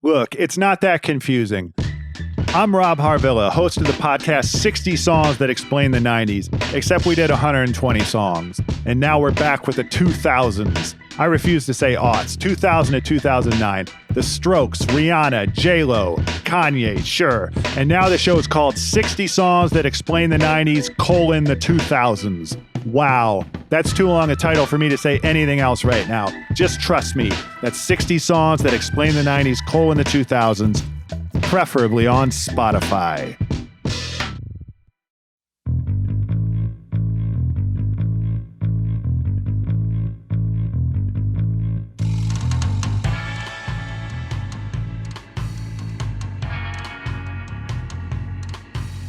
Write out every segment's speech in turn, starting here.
Look, it's not that confusing. I'm Rob Harvilla, host of the podcast 60 Songs That Explain the 90s, except we did 120 songs. And now we're back with the 2000s. I refuse to say aughts. 2000 to 2009. The Strokes, Rihanna, J-Lo, Kanye, sure. And now the show is called 60 Songs That Explain the 90s, the 2000s. Wow, that's too long a title for me to say anything else right now. Just trust me. That's 60 Songs That Explain the 90s, the 2000s. Preferably on Spotify.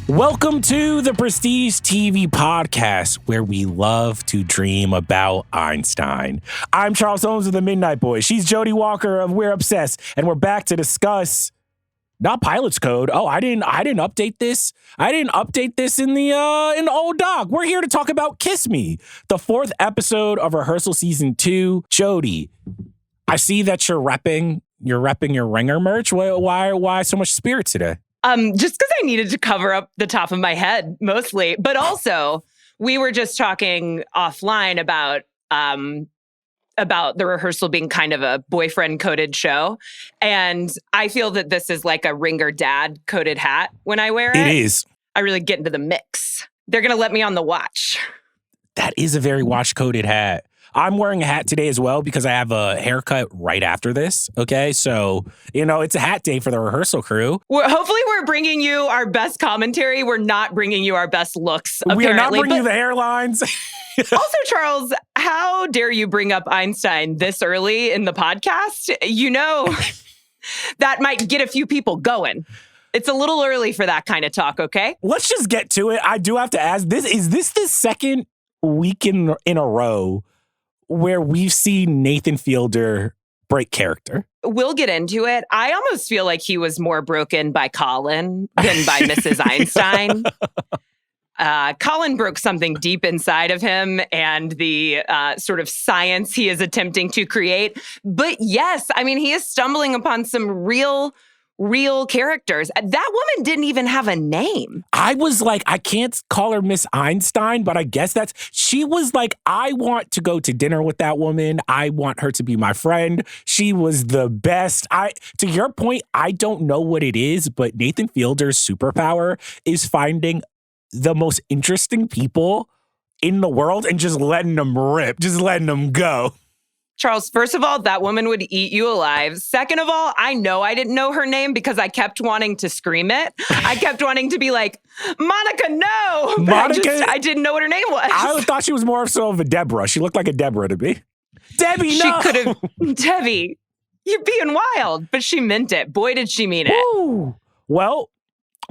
Welcome to the Prestige TV podcast, where we love to dream about Einstein. I'm Charles Holmes of the Midnight Boys. She's Jodi Walker of We're Obsessed, and we're back to discuss not Pilot's Code. Oh, I didn't update this. I didn't update this in the old doc. We're here to talk about Kiss Me, the 4th episode of Rehearsal Season 2. Jodi, I see that you're repping your Ringer merch. Why so much spirit today? Just because I needed to cover up the top of my head mostly, but also we were just talking offline about the rehearsal being kind of a boyfriend coded show. And I feel that this is like a Ringer dad coded hat when I wear it. It is. I really get into the mix. They're going to let me on the watch. That is a very watch coded hat. I'm wearing a hat today as well because I have a haircut right after this. Okay. So, it's a hat day for the rehearsal crew. Hopefully we're bringing you our best commentary. We're not bringing you our best looks. We are not bringing you the hairlines. Also, Charles, how dare you bring up Einstein this early in the podcast? That might get a few people going. It's a little early for that kind of talk, okay? Let's just get to it. I do have to ask, is this the second week in a row where we've seen Nathan Fielder break character? We'll get into it. I almost feel like he was more broken by Colin than by Mrs. Einstein. Colin broke something deep inside of him and the sort of science he is attempting to create. But yes, he is stumbling upon some real characters. That woman didn't even have a name. I was like, I can't call her Miss Einstein, but I guess she was like, I want to go to dinner with that woman. I want her to be my friend. She was the best. To your point, I don't know what it is, but Nathan Fielder's superpower is finding the most interesting people in the world and just letting them rip, just letting them go. Charles, first of all, that woman would eat you alive. Second of all, I know I didn't know her name because I kept wanting to scream it. I kept wanting to be like, Monica, no! But I didn't know what her name was. I thought she was more so of a Deborah. She looked like a Deborah to me. Debbie, no! She could have... Debbie, you're being wild. But she meant it. Boy, did she mean it. Woo. Well,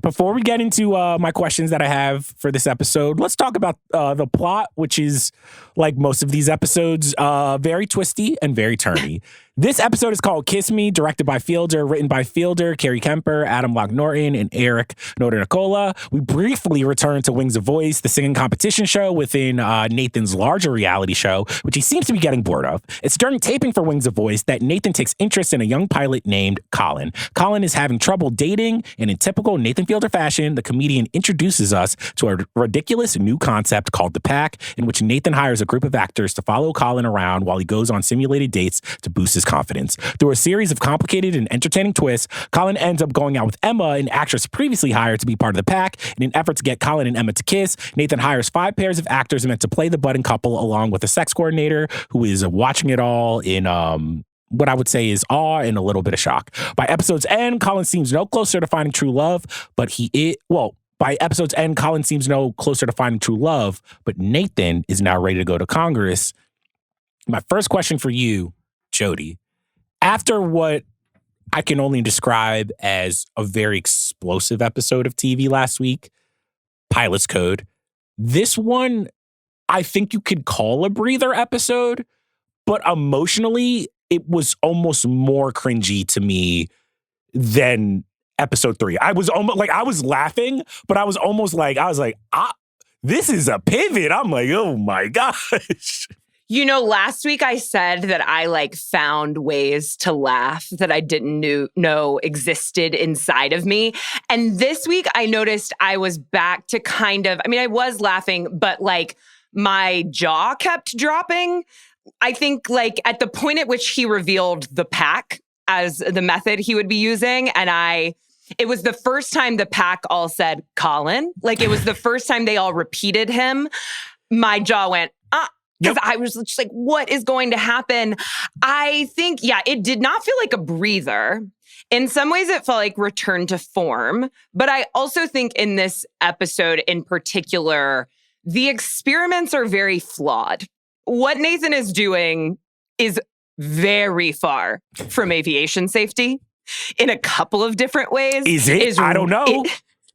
before we get into my questions that I have for this episode, let's talk about the plot, which is, like most of these episodes, very twisty and very turny. This episode is called Kiss Me, directed by Fielder, written by Fielder, Carrie Kemper, Adam Lock-Norton, and Eric Noda-Nicola. We briefly return to Wings of Voice, the singing competition show within Nathan's larger reality show, which he seems to be getting bored of. It's during taping for Wings of Voice that Nathan takes interest in a young pilot named Colin. Colin is having trouble dating, and in typical Nathan Fielder fashion, the comedian introduces us to a ridiculous new concept called The Pack, in which Nathan hires a group of actors to follow Colin around while he goes on simulated dates to boost his confidence. Through a series of complicated and entertaining twists, Colin ends up going out with Emma, an actress previously hired to be part of the pack. In an effort to get Colin and Emma to kiss, Nathan hires 5 pairs of actors meant to play the budding couple, along with a sex coordinator who is watching it all in what I would say is awe and a little bit of shock. By episode's end, Colin seems no closer to finding true love, but by episode's end, Colin seems no closer to finding true love, but Nathan is now ready to go to Congress. My first question for you, Jodi, after what I can only describe as a very explosive episode of TV last week, Pilot's Code, this one, I think you could call a breather episode, but emotionally, it was almost more cringy to me than episode 3. I was almost like, I was laughing, but I was almost like, this is a pivot. I'm like, oh my gosh. Last week I said that I found ways to laugh that I didn't know existed inside of me. And this week I noticed I was back to I was laughing, but my jaw kept dropping. I think at the point at which he revealed the pack as the method he would be using, and it was the first time the pack all said Colin. It was the first time they all repeated him. My jaw went, because I was just like, what is going to happen? I think, it did not feel like a breather. In some ways, it felt like return to form. But I also think in this episode in particular, the experiments are very flawed. What Nathan is doing is very far from aviation safety in a couple of different ways. Is it? I don't know.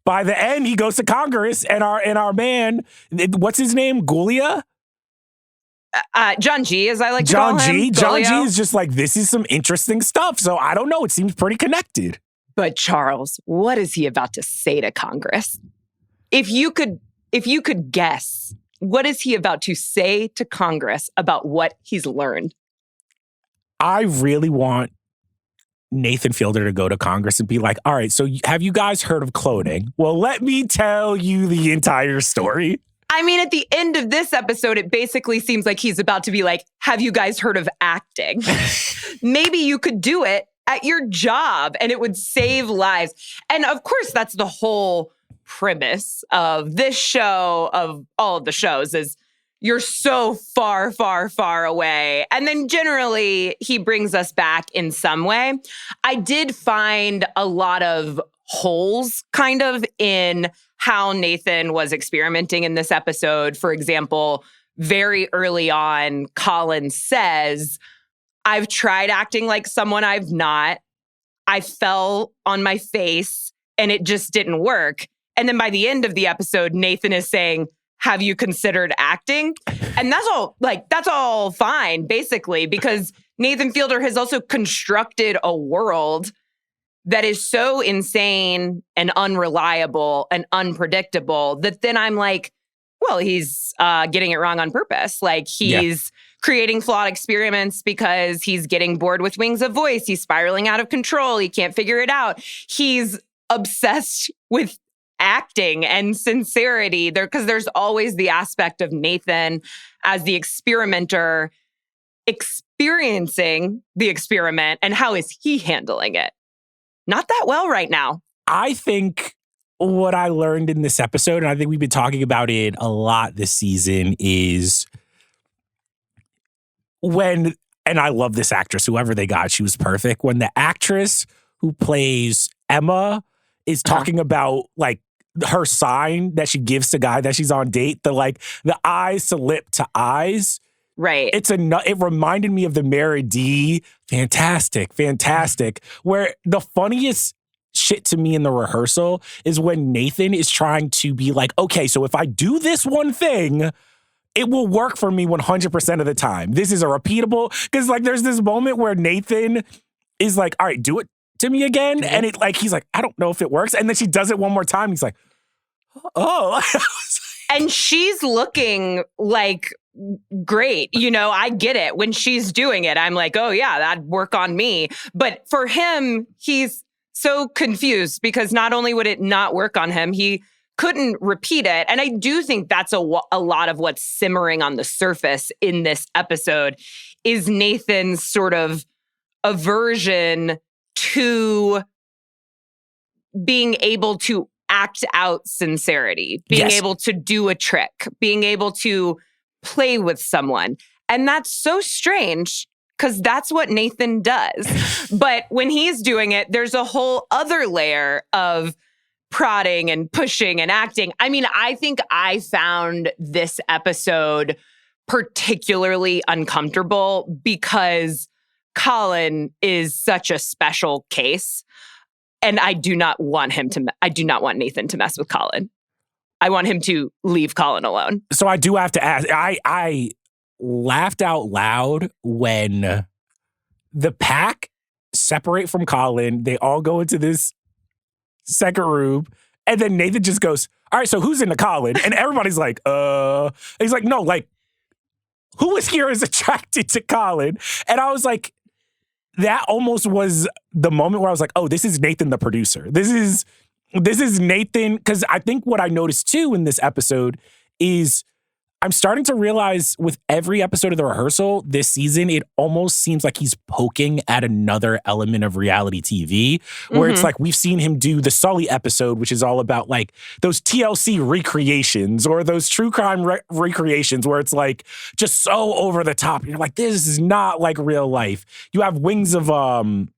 By the end, he goes to Congress, and our man, what's his name? Gulia? John G, as I like to call him. John G is just this is some interesting stuff. So I don't know. It seems pretty connected. But Charles, what is he about to say to Congress? If you could guess, what is he about to say to Congress about what he's learned? I really want Nathan Fielder to go to Congress and be like, all right, so have you guys heard of cloning? Well, let me tell you the entire story. At the end of this episode, it basically seems like he's about to be like, have you guys heard of acting? Maybe you could do it at your job and it would save lives. And of course, that's the whole premise of this show, of all of the shows, is you're so far, far, far away. And then generally, he brings us back in some way. I did find a lot of holes kind of in how Nathan was experimenting in this episode. For example, very early on, Colin says, I've tried acting like someone I've not. I fell on my face and it just didn't work. And then by the end of the episode, Nathan is saying, have you considered acting? And that's all fine, basically, because Nathan Fielder has also constructed a world that is so insane and unreliable and unpredictable that then I'm like, well, he's getting it wrong on purpose. He's creating flawed experiments because he's getting bored with Wings of Voice. He's spiraling out of control. He can't figure it out. He's obsessed with acting and sincerity there, because there's always the aspect of Nathan as the experimenter experiencing the experiment, and how is he handling it? Not that well right now. I think what I learned in this episode, and I think we've been talking about it a lot this season, is and I love this actress, whoever they got, she was perfect. When the actress who plays Emma is talking about her sign that she gives to guy that she's on date, the eyes to lip to eyes. Right. It reminded me of the Mary D. Fantastic. Where the funniest shit to me in the rehearsal is when Nathan is trying to be like, okay, so if I do this one thing, it will work for me 100% of the time. This is a repeatable, because there's this moment where Nathan is like, all right, do it to me again. Mm-hmm. And he's like, I don't know if it works. And then she does it one more time. He's like, oh. And she's looking great. I get it. When she's doing it, I'm like, oh yeah, that'd work on me. But for him, he's so confused because not only would it not work on him, he couldn't repeat it. And I do think that's a lot of what's simmering on the surface in this episode is Nathan's sort of aversion to being able to act out sincerity, being able to do a trick, being able to play with someone. And that's so strange because that's what Nathan does. But when he's doing it, there's a whole other layer of prodding and pushing and acting. I think I found this episode particularly uncomfortable because Colin is such a special case. And I do not want Nathan to mess with Colin. I want him to leave Colin alone. So I do have to ask, I laughed out loud when the pack separate from Colin. They all go into this second room. And then Nathan just goes, all right, so who's into Colin? And everybody's like, he's like, no, who is here is attracted to Colin? And I was like, that almost was the moment where I was like, oh, this is Nathan the producer. This is Nathan. Because I think what I noticed too in this episode is I'm starting to realize with every episode of The Rehearsal this season, it almost seems like he's poking at another element of reality TV, where it's like we've seen him do the Sully episode, which is all about like those TLC recreations or those true crime recreations where it's like just so over the top. And you're like, this is not like real life. You have Wings of Voice,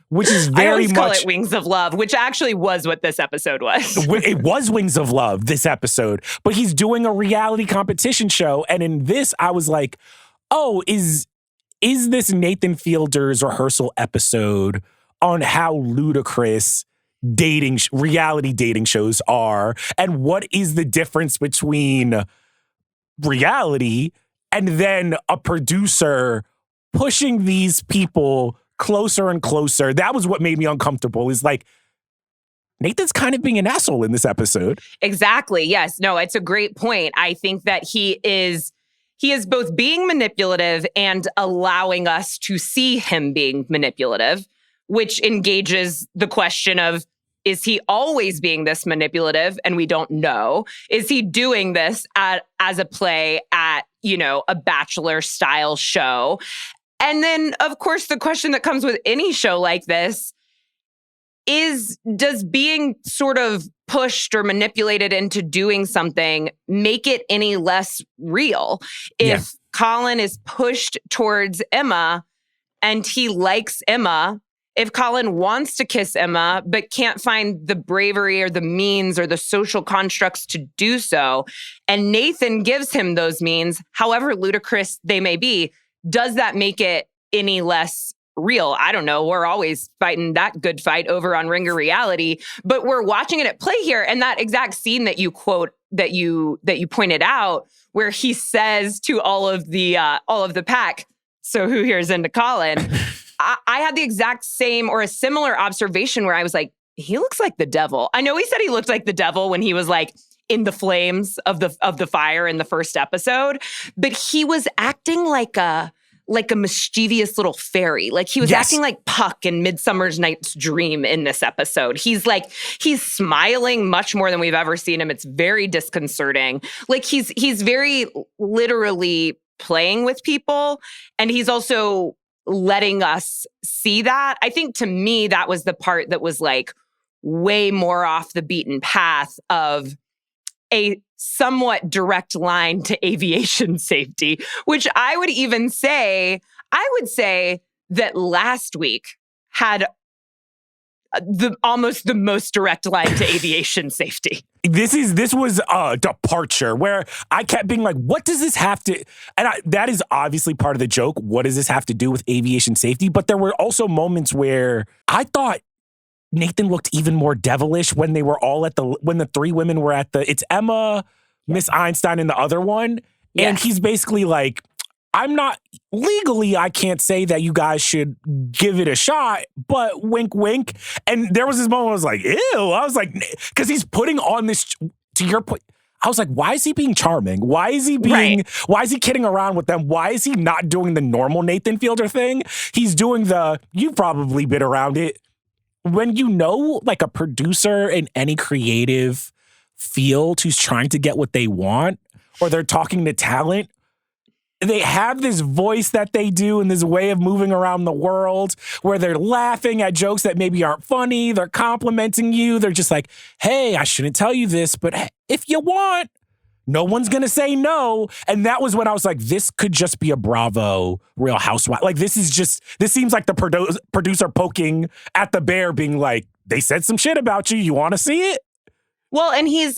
which is very I always much call it Wings of Love, which actually was what this episode was. It was Wings of Love, this episode. But he's doing a reality competition show. And in this, I was like, oh, is this Nathan Fielder's Rehearsal episode on how ludicrous reality dating shows are? And what is the difference between reality and then a producer pushing these people closer and closer? That was what made me uncomfortable, is like, Nathan's kind of being an asshole in this episode. Exactly. Yes. No, it's a great point. I think that he is both being manipulative and allowing us to see him being manipulative, which engages the question of, is he always being this manipulative and we don't know? Is he doing this as a play at, a Bachelor style show? And then, of course, the question that comes with any show like this is, does being sort of pushed or manipulated into doing something make it any less real? If Colin is pushed towards Emma and he likes Emma, if Colin wants to kiss Emma but can't find the bravery or the means or the social constructs to do so, and Nathan gives him those means, however ludicrous they may be, does that make it any less real? I don't know. We're always fighting that good fight over on Ringer Reality, but we're watching it at play here. And that exact scene that you quote, that you pointed out, where he says to all of the pack, so who here is into Colin? I had the exact same or a similar observation where I was like, he looks like the devil. I know he said he looked like the devil when he was like in the flames of the fire in the first episode, but he was acting like a mischievous little fairy. Like he was acting like Puck in Midsummer's Night's Dream in this episode. He's smiling much more than we've ever seen him. It's very disconcerting. Like he's very literally playing with people, and he's also letting us see that. I think to me, that was the part that was like way more off the beaten path of a somewhat direct line to aviation safety, which I would say that last week had almost the most direct line to aviation safety. This was a departure where I kept being like, what does this have to, and that is obviously part of the joke. What does this have to do with aviation safety? But there were also moments where I thought Nathan looked even more devilish when they were all when the three women were it's Emma, Miss Einstein, and the other one. Yeah. And he's basically like, I can't say that you guys should give it a shot, but wink, wink. And there was this moment where I was like, ew. I was like, because he's putting on this, to your point, I was like, why is he being charming? Why is he kidding around with them? Why is he not doing the normal Nathan Fielder thing? He's doing you've probably been around it. When like a producer in any creative field who's trying to get what they want, or they're talking to talent, they have this voice that they do and this way of moving around the world where they're laughing at jokes that maybe aren't funny. They're complimenting you. They're just like, hey, I shouldn't tell you this, but if you want, no one's going to say no. And that was when I was like, this could just be a Bravo Real Housewife. Like, this seems like the producer poking at the bear being like, they said some shit about you. You want to see it? Well, and he's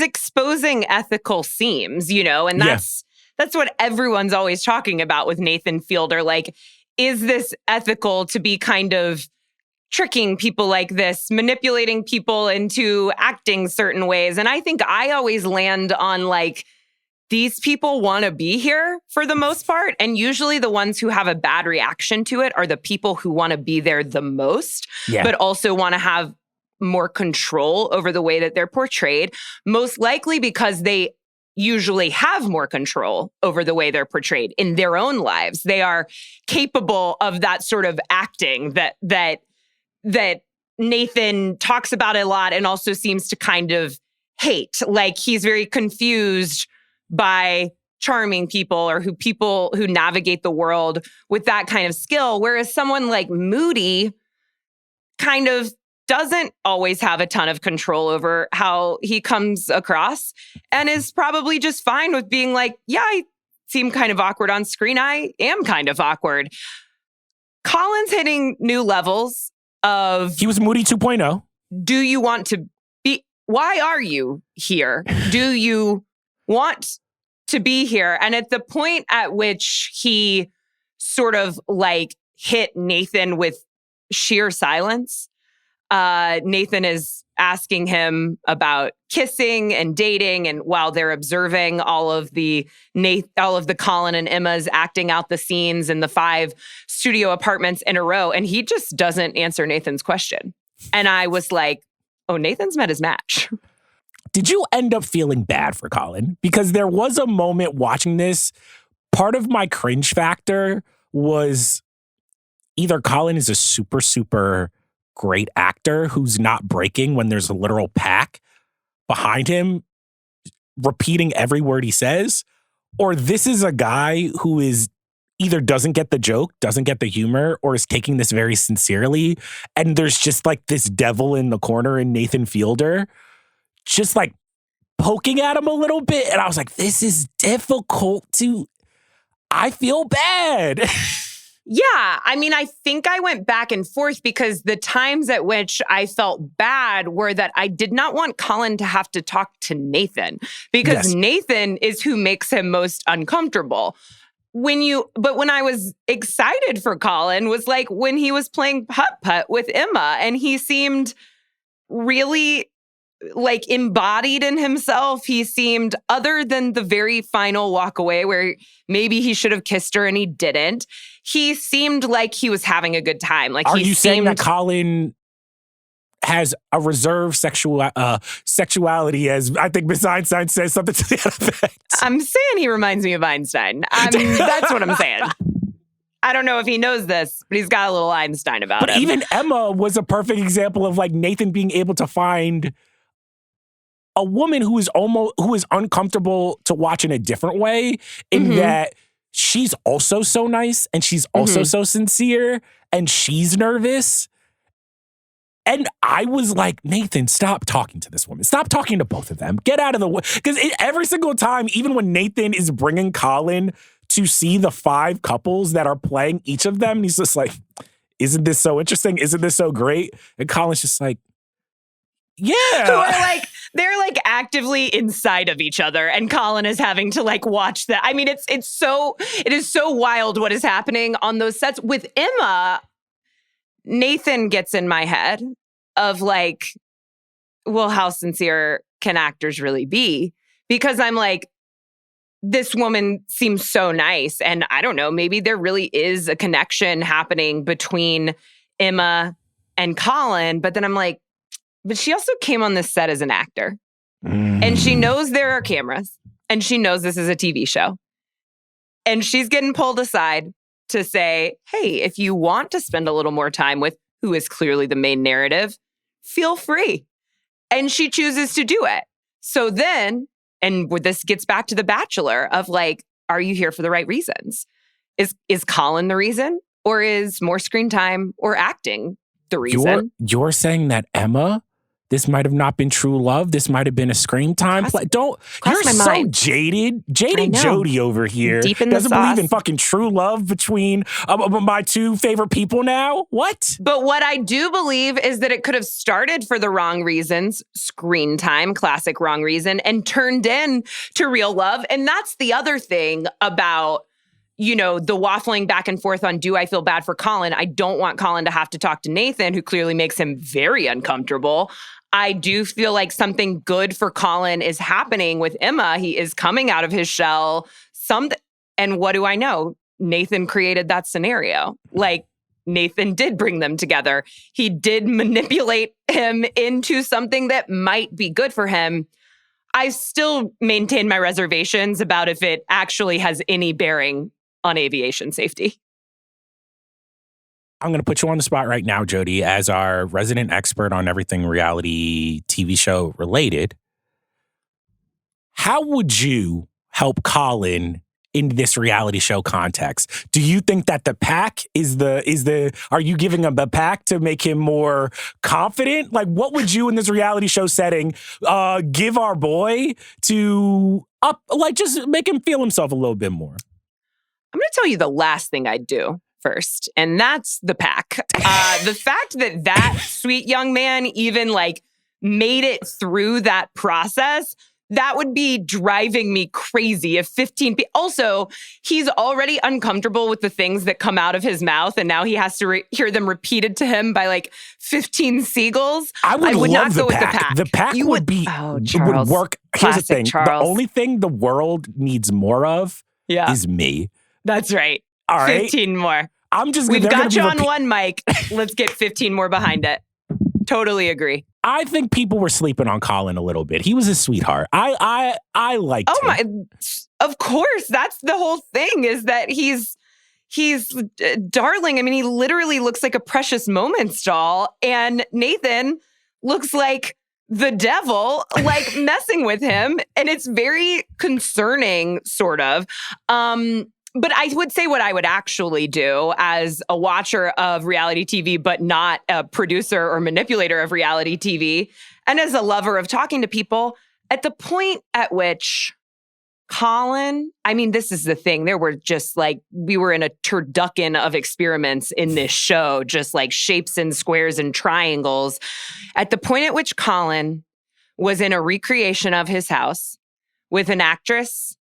exposing ethical seams, and that's what everyone's always talking about with Nathan Fielder. Like, is this ethical to be kind of tricking people like this, manipulating people into acting certain ways? And I think I always land on like, these people want to be here for the most part. And usually the ones who have a bad reaction to it are the people who want to be there the most, but also want to have more control over the way that they're portrayed, most likely because they usually have more control over the way they're portrayed in their own lives. They are capable of that sort of acting that Nathan talks about a lot and also seems to kind of hate. Like he's very confused by charming people or people who navigate the world with that kind of skill. Whereas someone like Moody kind of doesn't always have a ton of control over how he comes across and is probably just fine with being like, yeah, I seem kind of awkward on screen. I am kind of awkward. Colin's hitting new levels of... He was Moody 2.0. Do you want to be... Why are you here? Do you want to be here? And at the point at which he sort of like hit Nathan with sheer silence, Nathan is asking him about kissing and dating, and while they're observing all of the Colin and Emmas acting out the scenes in the 5 studio apartments in a row, and he just doesn't answer Nathan's question. And I was like, oh, Nathan's met his match. Did you end up feeling bad for Colin? Because there was a moment watching this, part of my cringe factor was either Colin is a super, super great actor who's not breaking when there's a literal pack behind him repeating every word he says, or this is a guy who is either doesn't get the joke, doesn't get the humor, or is taking this very sincerely. And there's just like this devil in the corner in Nathan Fielder just like poking at him a little bit. And I was like, this is difficult I feel bad. Yeah, I mean, I think I went back and forth because the times at which I felt bad were that I did not want Colin to have to talk to Nathan because Nathan is who makes him most uncomfortable. But when I was excited for Colin was like when he was playing putt-putt with Emma and he seemed really like embodied in himself. He seemed, other than the very final walk away where maybe he should have kissed her and he didn't, he seemed like he was having a good time. Like, are you saying that Colin has a reserved sexuality, as I think Miss Einstein says something to that effect? I'm saying he reminds me of Einstein. That's what I'm saying. I don't know if he knows this, but he's got a little Einstein about him. But even Emma was a perfect example of like Nathan being able to find a woman who is uncomfortable to watch in a different way, in that she's also so nice and she's also so sincere and she's nervous. And I was like, Nathan, stop talking to this woman. Stop talking to both of them. Get out of the way. Because every single time, even when Nathan is bringing Colin to see the 5 couples that are playing each of them, he's just like, isn't this so interesting? Isn't this so great? And Colin's just like, yeah. They're like actively inside of each other, and Colin is having to like watch that. I mean, it is so wild what is happening on those sets. With Emma, Nathan gets in my head of like, well, how sincere can actors really be? Because I'm like, this woman seems so nice, and I don't know, maybe there really is a connection happening between Emma and Colin, but then I'm like, but she also came on this set as an actor. And she knows there are cameras. And she knows this is a TV show. And she's getting pulled aside to say, hey, if you want to spend a little more time with who is clearly the main narrative, feel free. And she chooses to do it. So then, and this gets back to The Bachelor of like, are you here for the right reasons? Is Colin the reason? Or is more screen time or acting the reason? You're saying that Emma, this might have not been true love. This might have been a screen time play. You're so mind. jaded. Jaded Jodi over here. Deep in doesn't the sauce. believe in fucking true love between my 2 favorite people now. What? But what I do believe is that it could have started for the wrong reasons, screen time, classic wrong reason, and turned in to real love. And that's the other thing about, you know, the waffling back and forth on, do I feel bad for Colin? I don't want Colin to have to talk to Nathan, who clearly makes him very uncomfortable. I do feel like something good for Colin is happening with Emma. He is coming out of his shell. And what do I know? Nathan created that scenario. Like, Nathan did bring them together. He did manipulate him into something that might be good for him. I still maintain my reservations about if it actually has any bearing on aviation safety. I'm going to put you on the spot right now, Jodi, as our resident expert on everything reality TV show related. How would you help Colin in this reality show context? Do you think that the pack are you giving him a pack to make him more confident? Like, what would you in this reality show setting give our boy to just make him feel himself a little bit more? I'm going to tell you the last thing I'd do first, and that's the pack. The fact that sweet young man even made it through that process, that would be driving me crazy if 15 people... Also, he's already uncomfortable with the things that come out of his mouth, and now he has to hear them repeated to him by 15 seagulls. I would not love go the with pack. the pack. The pack would work. Here's the thing. Charles. The only thing the world needs more of is me. That's right. All right. 15 more. We've got you on one mic. Let's get 15 more behind it. Totally agree. I think people were sleeping on Colin a little bit. He was a sweetheart. I liked him. My, of course. That's the whole thing, is that he's darling. I mean, he literally looks like a Precious Moments doll, and Nathan looks like the devil, messing with him. And it's very concerning, sort of. But I would say what I would actually do as a watcher of reality TV, but not a producer or manipulator of reality TV, and as a lover of talking to people, at the point at which Colin, I mean, this is the thing. There were just we were in a turducken of experiments in this show, just shapes and squares and triangles. At the point at which Colin was in a recreation of his house with an actress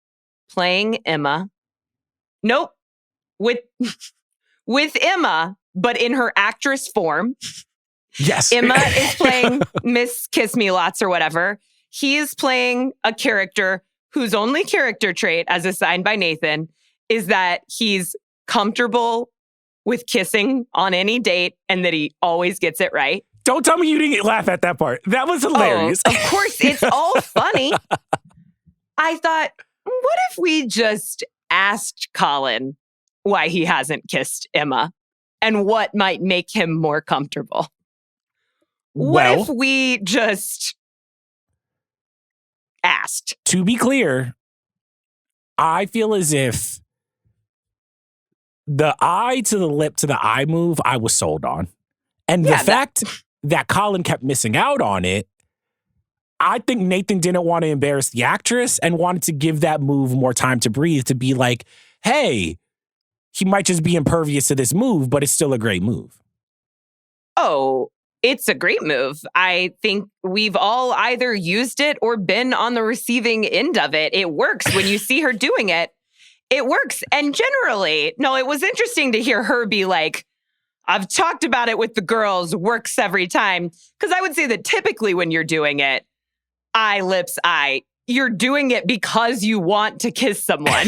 playing Emma. Nope. With Emma, but in her actress form. Yes. Emma is playing Miss Kiss Me Lots or whatever. He is playing a character whose only character trait, as assigned by Nathan, is that he's comfortable with kissing on any date and that he always gets it right. Don't tell me you didn't laugh at that part. That was hilarious. Oh, of course, it's all funny. I thought, what if we just asked Colin why he hasn't kissed Emma and what might make him more comfortable? What if we just asked? To be clear, I feel as if the eye to the lip to the eye move, I was sold on. And the fact that Colin kept missing out on it, I think Nathan didn't want to embarrass the actress and wanted to give that move more time to breathe, to be like, hey, he might just be impervious to this move, but it's still a great move. Oh, it's a great move. I think we've all either used it or been on the receiving end of it. It works. When you see her doing it, it works. And generally, no, it was interesting to hear her be like, I've talked about it with the girls, works every time. Because I would say that typically when you're doing it, eye, lips, eye, you're doing it because you want to kiss someone.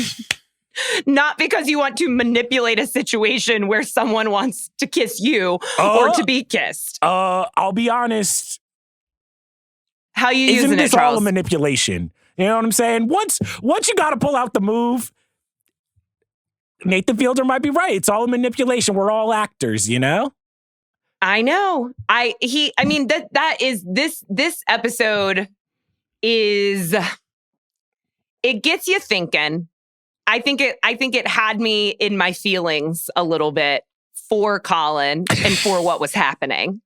Not because you want to manipulate a situation where someone wants to kiss you or to be kissed. I'll be honest. How you using it, Charles? Isn't this all a manipulation? You know what I'm saying? Once you got to pull out the move, Nathan Fielder might be right. It's all a manipulation. We're all actors, you know? I know. This episode is, it gets you thinking. I think it had me in my feelings a little bit for Colin and for what was happening.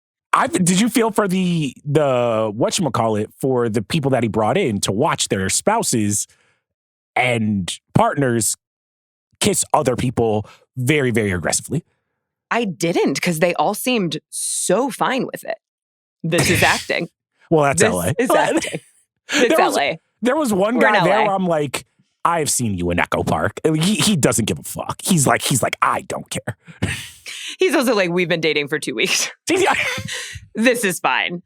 Did you feel for the whatchamacallit, for the people that he brought in to watch their spouses and partners kiss other people very, very aggressively? I didn't, because they all seemed so fine with it. This is acting. Well, that's LA. It's acting. It's LA. There was one guy there where I'm like, I have seen you in Echo Park. He doesn't give a fuck. He's like, I don't care. He's also like, we've been dating for 2 weeks. This is fine.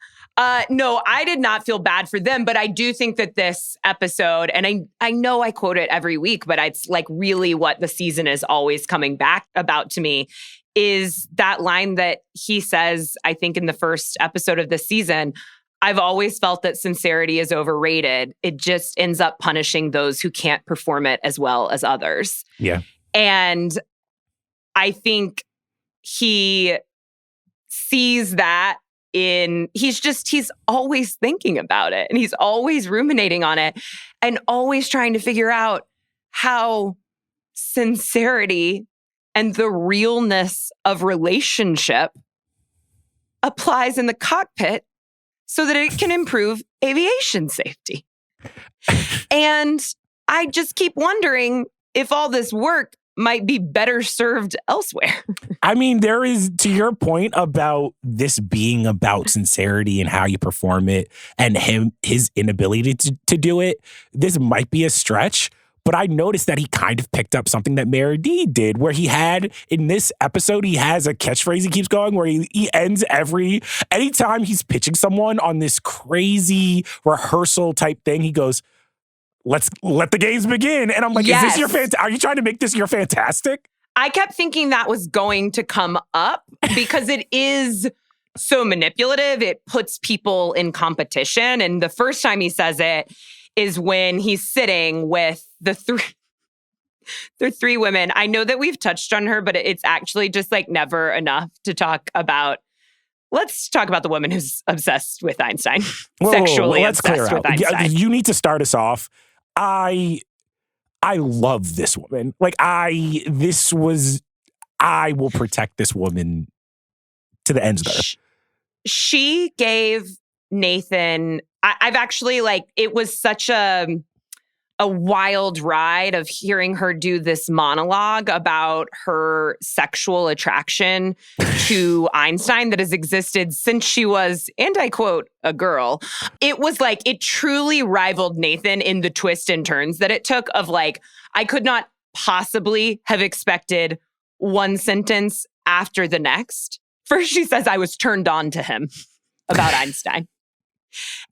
No, I did not feel bad for them, but I do think that this episode, and I know I quote it every week, but it's like really what the season is always coming back about to me, is that line that he says, I think in the first episode of the season, I've always felt that sincerity is overrated. It just ends up punishing those who can't perform it as well as others. Yeah. And I think he sees that he's always thinking about it, and he's always ruminating on it, and always trying to figure out how sincerity and the realness of relationship applies in the cockpit so that it can improve aviation safety. And I just keep wondering if all this work might be better served elsewhere. I mean, there is, to your point about this being about sincerity and how you perform it and his inability to do it, this might be a stretch. But I noticed that he kind of picked up something that Meredith did, where he had, in this episode, he has a catchphrase he keeps going, where he ends anytime he's pitching someone on this crazy rehearsal type thing, he goes, "Let's let the games begin." And I'm like, yes. Is this are you trying to make this your fantastic? I kept thinking that was going to come up because it is so manipulative. It puts people in competition. And the first time he says it is when he's sitting with the three women. I know that we've touched on her, but it's actually just like never enough to talk about. Let's talk about the woman who's obsessed with Einstein. Sexually obsessed with Einstein. You need to start us off. I love this woman. Like I will protect this woman to the ends of the earth. She gave Nathan, I've actually it was such a wild ride of hearing her do this monologue about her sexual attraction to Einstein that has existed since she was, and I quote, a girl. It was it truly rivaled Nathan in the twists and turns that it took of I could not possibly have expected one sentence after the next. First, she says, I was turned on to him about Einstein.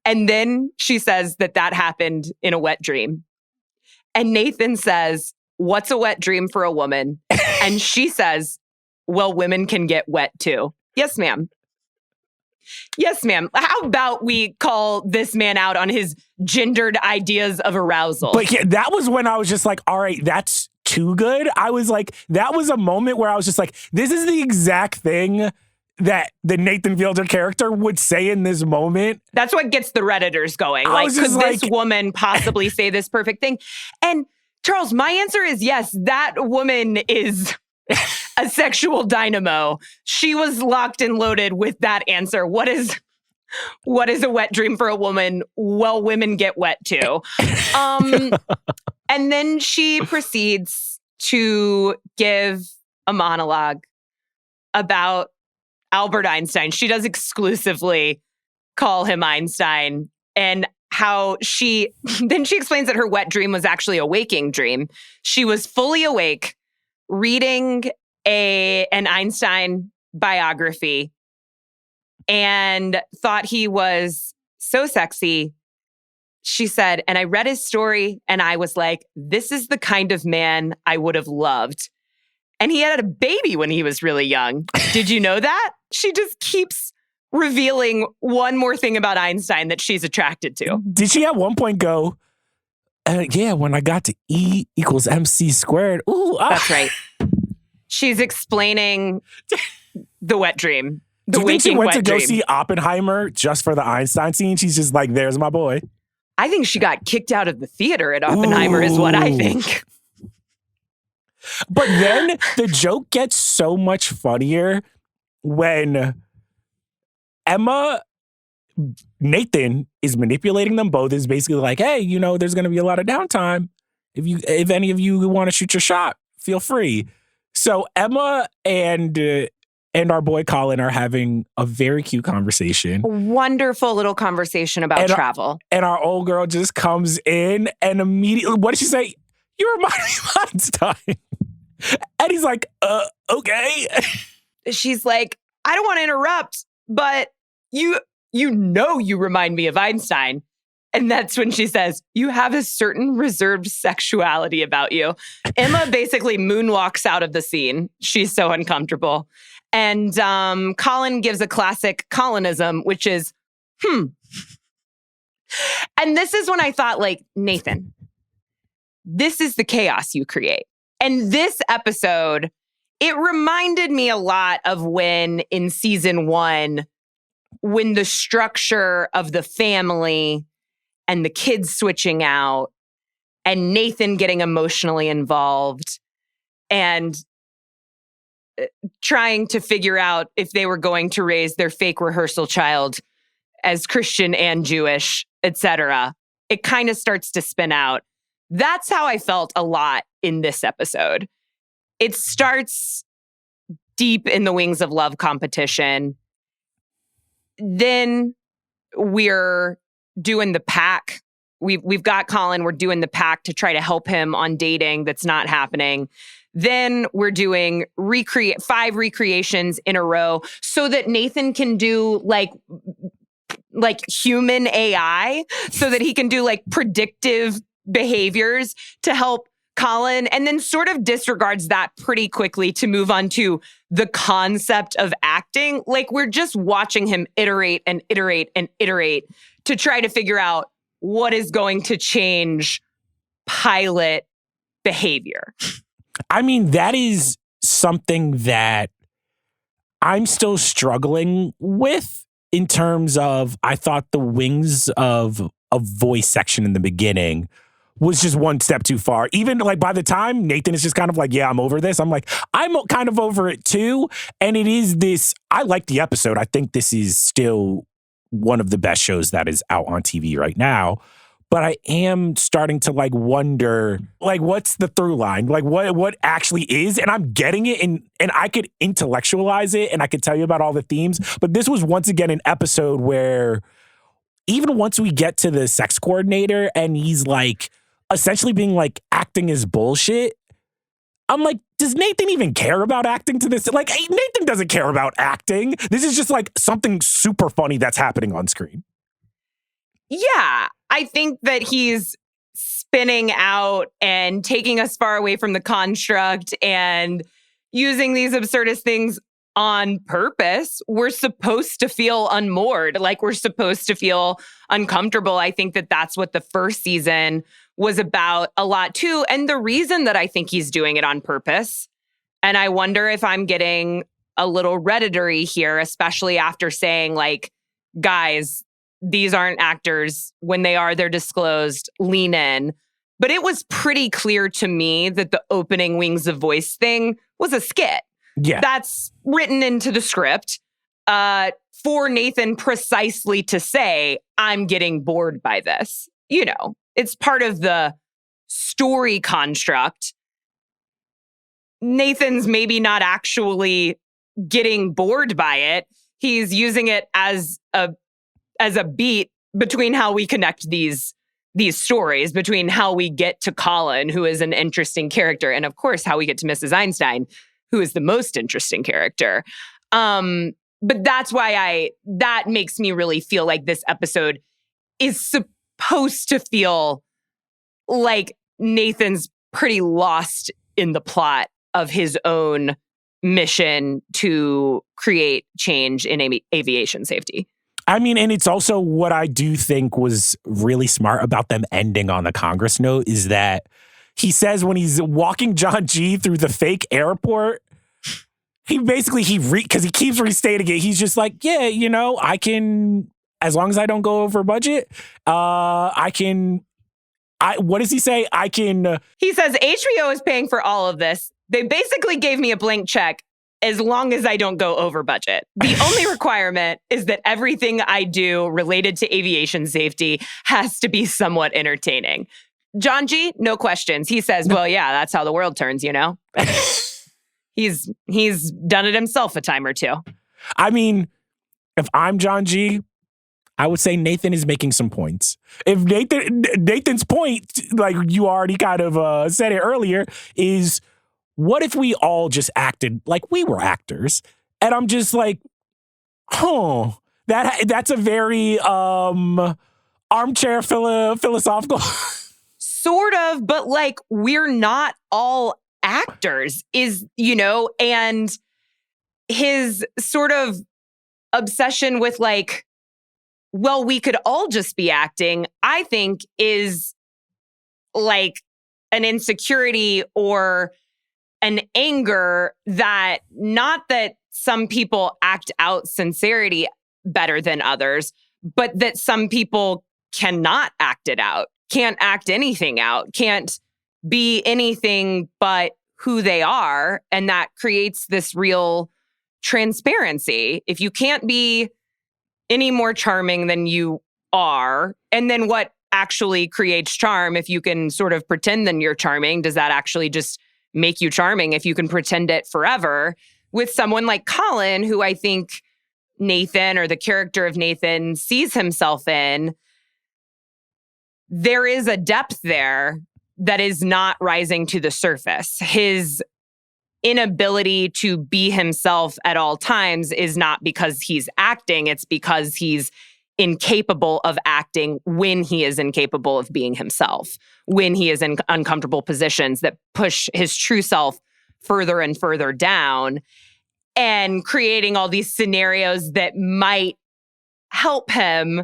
And then she says that happened in a wet dream. And Nathan says, what's a wet dream for a woman? And she says, well, women can get wet too. Yes, ma'am. Yes, ma'am. How about we call this man out on his gendered ideas of arousal? But yeah, that was when I was just like, all right, that's too good. I was like, that was a moment where I was just like, this is the exact thing that the Nathan Fielder character would say in this moment. That's what gets the Redditors going. Could this woman possibly say this perfect thing? And Charles, my answer is yes, that woman is a sexual dynamo. She was locked and loaded with that answer. What is a wet dream for a woman? Well, women get wet too. And then she proceeds to give a monologue about Albert Einstein. She does exclusively call him Einstein, and how she explains that her wet dream was actually a waking dream. She was fully awake, reading an Einstein biography, and thought he was so sexy. She said, and I read his story, and I was like, this is the kind of man I would have loved. And he had a baby when he was really young. Did you know that? She just keeps revealing one more thing about Einstein that she's attracted to. Did she at one point go, yeah, when I got to E equals MC squared. Ooh, That's right. She's explaining the wet dream. The Do you think she waking went wet to go dream. see Oppenheimer just for the Einstein scene? She's just like, there's my boy. I think she got kicked out of the theater at Oppenheimer is what I think. But then the joke gets so much funnier when Nathan is manipulating them both. Is basically like, hey, there's going to be a lot of downtime. If any of you want to shoot your shot, feel free. So Emma and our boy Colin are having a very cute conversation. A wonderful little conversation about travel. And our old girl just comes in and immediately, what did she say? You remind me of Einstein. And he's like, okay. She's like, I don't want to interrupt, but you remind me of Einstein. And that's when she says, you have a certain reserved sexuality about you. Emma basically moonwalks out of the scene. She's so uncomfortable. And Colin gives a classic Colinism, which is, And this is when I thought, like, Nathan, this is the chaos you create. And this episode, it reminded me a lot of when in season 1, when the structure of the family and the kids switching out and Nathan getting emotionally involved and trying to figure out if they were going to raise their fake rehearsal child as Christian and Jewish, etc. It kind of starts to spin out. That's how I felt a lot in this episode. It starts deep in the Wings of Love competition. Then we're doing the pack. We've got Colin. We're doing the pack to try to help him on dating. That's not happening. Then we're doing 5 recreations in a row so that Nathan can do like human AI, so that he can do like predictive behaviors to help Colin, and then sort of disregards that pretty quickly to move on to the concept of acting. Like, we're just watching him iterate and iterate and iterate to try to figure out what is going to change pilot behavior. I mean, that is something that I'm still struggling with in terms of, I thought the Wings of a voice section in the beginning was just one step too far. Even like by the time Nathan is just kind of like, yeah, I'm over this. I'm like, I'm kind of over it too. And it is this, I like the episode. I think this is still one of the best shows that is out on TV right now. But I am starting to like wonder, like, what's the through line? Like what actually is? And I'm getting it, and I could intellectualize it and I could tell you about all the themes. But this was once again an episode where even once we get to the sex coordinator and he's like essentially being like acting is bullshit, I'm like, does Nathan even care about acting to this? Like, hey, Nathan doesn't care about acting. This is just like something super funny that's happening on screen. Yeah, I think that he's spinning out and taking us far away from the construct and using these absurdist things on purpose. We're supposed to feel unmoored, like we're supposed to feel uncomfortable. I think that that's what the first season was about a lot too. And the reason that I think he's doing it on purpose, and I wonder if I'm getting a little Redditory here, especially after saying like, guys, these aren't actors. When they are, they're disclosed. Lean in. But it was pretty clear to me that the opening Wings of Voice thing was a skit. Yeah. That's written into the script for Nathan precisely to say, I'm getting bored by this. You know, it's part of the story construct. Nathan's maybe not actually getting bored by it. He's using it as a beat between how we connect these stories, between how we get to Colin, who is an interesting character, and of course, how we get to Mrs. Einstein, who is the most interesting character. But that's why that makes me really feel like this episode is supposed to feel like Nathan's pretty lost in the plot of his own mission to create change in aviation safety. I mean, and it's also what I do think was really smart about them ending on the Congress note is that he says when he's walking John G through the fake airport, he basically, because he keeps restating it, he's just like, yeah, you know, I can, as long as I don't go over budget, what does he say? He says, HBO is paying for all of this. They basically gave me a blank check as long as I don't go over budget. The only requirement is that everything I do related to aviation safety has to be somewhat entertaining. John G, no questions. He says, well, yeah, that's how the world turns, you know? He's done it himself a time or two. I mean, if I'm John G, I would say Nathan is making some points. If Nathan's point, like you already kind of said it earlier, is what if we all just acted like we were actors? And I'm just like, that's a very armchair philosophical. Sort of, but like we're not all actors, and his sort of obsession with like well, we could all just be acting, I think is like an insecurity or an anger that not that some people act out sincerity better than others, but that some people cannot act it out, can't act anything out, can't be anything but who they are. And that creates this real transparency. If you can't be any more charming than you are, and then what actually creates charm, if you can sort of pretend that you're charming, does that actually just make you charming if you can pretend it forever? With someone like Colin, who I think Nathan, or the character of Nathan, sees himself in, there is a depth there that is not rising to the surface. His inability to be himself at all times is not because he's acting, it's because he's incapable of acting when he is incapable of being himself, when he is in uncomfortable positions that push his true self further and further down, and creating all these scenarios that might help him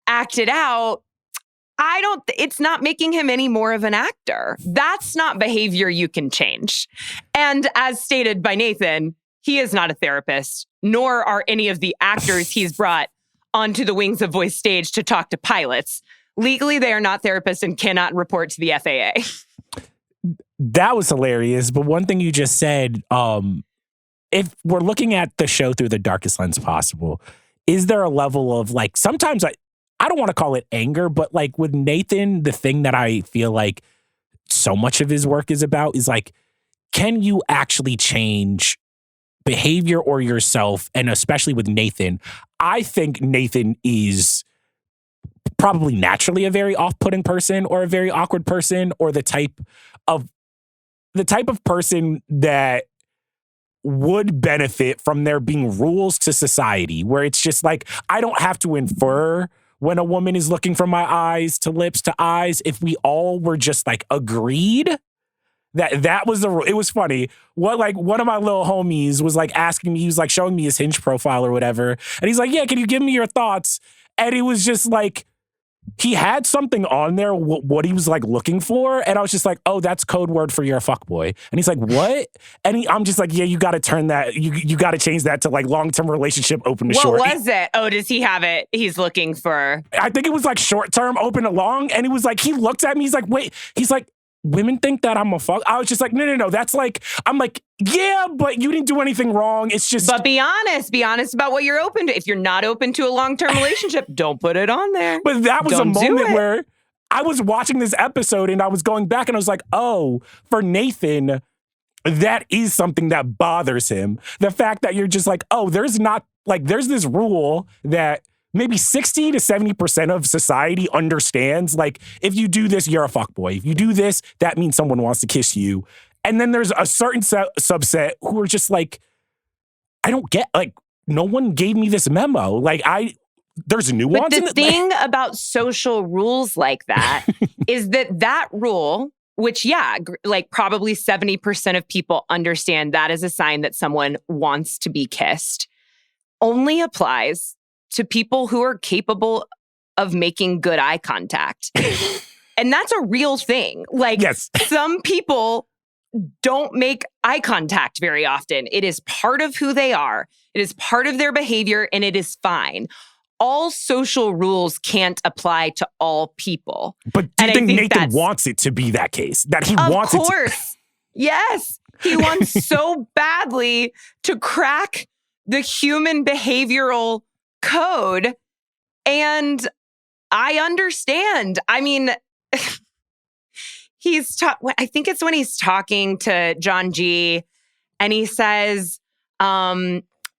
act it out. It's not making him any more of an actor. That's not behavior you can change. And as stated by Nathan, he is not a therapist, nor are any of the actors he's brought onto the Wings of Voice stage to talk to pilots. Legally, they are not therapists and cannot report to the FAA. That was hilarious. But one thing you just said, if we're looking at the show through the darkest lens possible, is there a level of like, sometimes I don't want to call it anger, but like with Nathan, the thing that I feel like so much of his work is about is like, can you actually change behavior or yourself? And especially with Nathan, I think Nathan is probably naturally a very off-putting person or a very awkward person, or the type of person that would benefit from there being rules to society where it's just like, I don't have to infer when a woman is looking from my eyes to lips to eyes. If we all were just like agreed that was the rule. It was funny. One of my little homies was like asking me, he was like showing me his Hinge profile or whatever. And he's like, yeah, can you give me your thoughts? And it was just like, he had something on there, what he was like looking for. And I was just like, oh, that's code word for you're a fuckboy. And he's like, what? And I'm just like, yeah, you got to turn that. You got to change that to like long-term relationship open to short. What was it? Oh, does he have it? He's looking for. I think it was like short-term open to long. And he was like, he looked at me. He's like, wait, he's like, women think that I'm a fuck. I was just like, no. That's like, I'm like, yeah, but you didn't do anything wrong. It's just. But be honest about what you're open to. If you're not open to a long-term relationship, don't put it on there. But that was a moment where I was watching this episode and I was going back and I was like, oh, for Nathan, that is something that bothers him. The fact that you're just like, oh, there's this rule that maybe 60 to 70% of society understands. Like, if you do this, you're a fuckboy. If you do this, that means someone wants to kiss you. And then there's a certain subset who are just like, I don't get, like, no one gave me this memo. Like, there's nuance in it. But the thing about social rules like that is that rule, which, yeah, like probably 70% of people understand that as a sign that someone wants to be kissed, only applies to people who are capable of making good eye contact. And that's a real thing. Like, yes. Some people don't make eye contact very often. It is part of who they are. It is part of their behavior, and it is fine. All social rules can't apply to all people. But do you think Nathan wants it to be that case? That he wants it to... Of course. Yes. He wants so badly to crack the human behavioral code. And I understand. I mean, I think it's when he's talking to John G. and he says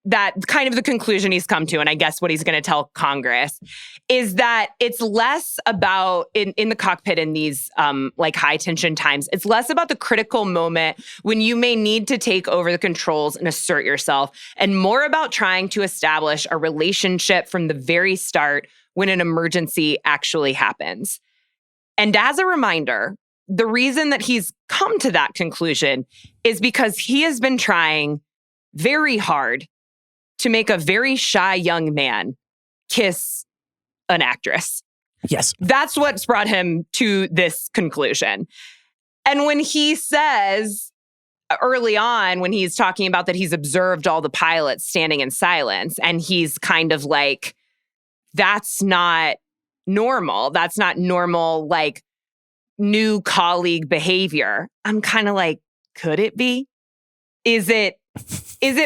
that kind of the conclusion he's come to, and I guess what he's going to tell Congress, is that it's less about, in the cockpit in these like high tension times, it's less about the critical moment when you may need to take over the controls and assert yourself, and more about trying to establish a relationship from the very start when an emergency actually happens. And as a reminder, the reason that he's come to that conclusion is because he has been trying very hard to make a very shy young man kiss an actress. Yes. That's what's brought him to this conclusion. And when he says early on, when he's talking about that he's observed all the pilots standing in silence, and he's kind of like, that's not normal. That's not normal, like, new colleague behavior. I'm kind of like, could it be? Is it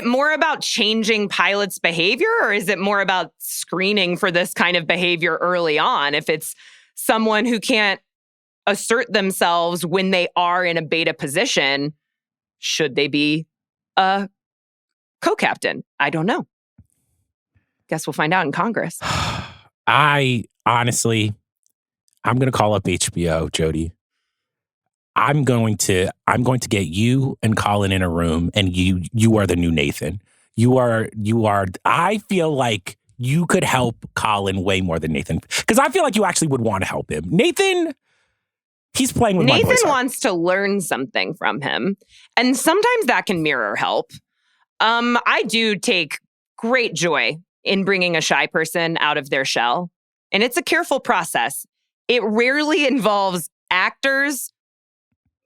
more about changing pilots' behavior, or is it more about screening for this kind of behavior early on? If it's someone who can't assert themselves when they are in a beta position, should they be a co-captain? I don't know. Guess we'll find out in Congress. I'm going to call up HBO, Jodi. I'm going to get you and Colin in a room, and you are the new Nathan. You are. I feel like you could help Colin way more than Nathan, because I feel like you actually would want to help him. Nathan, he's playing with my boys. Nathan wants to learn something from him, and sometimes that can mirror help. I do take great joy in bringing a shy person out of their shell, and it's a careful process. It rarely involves actors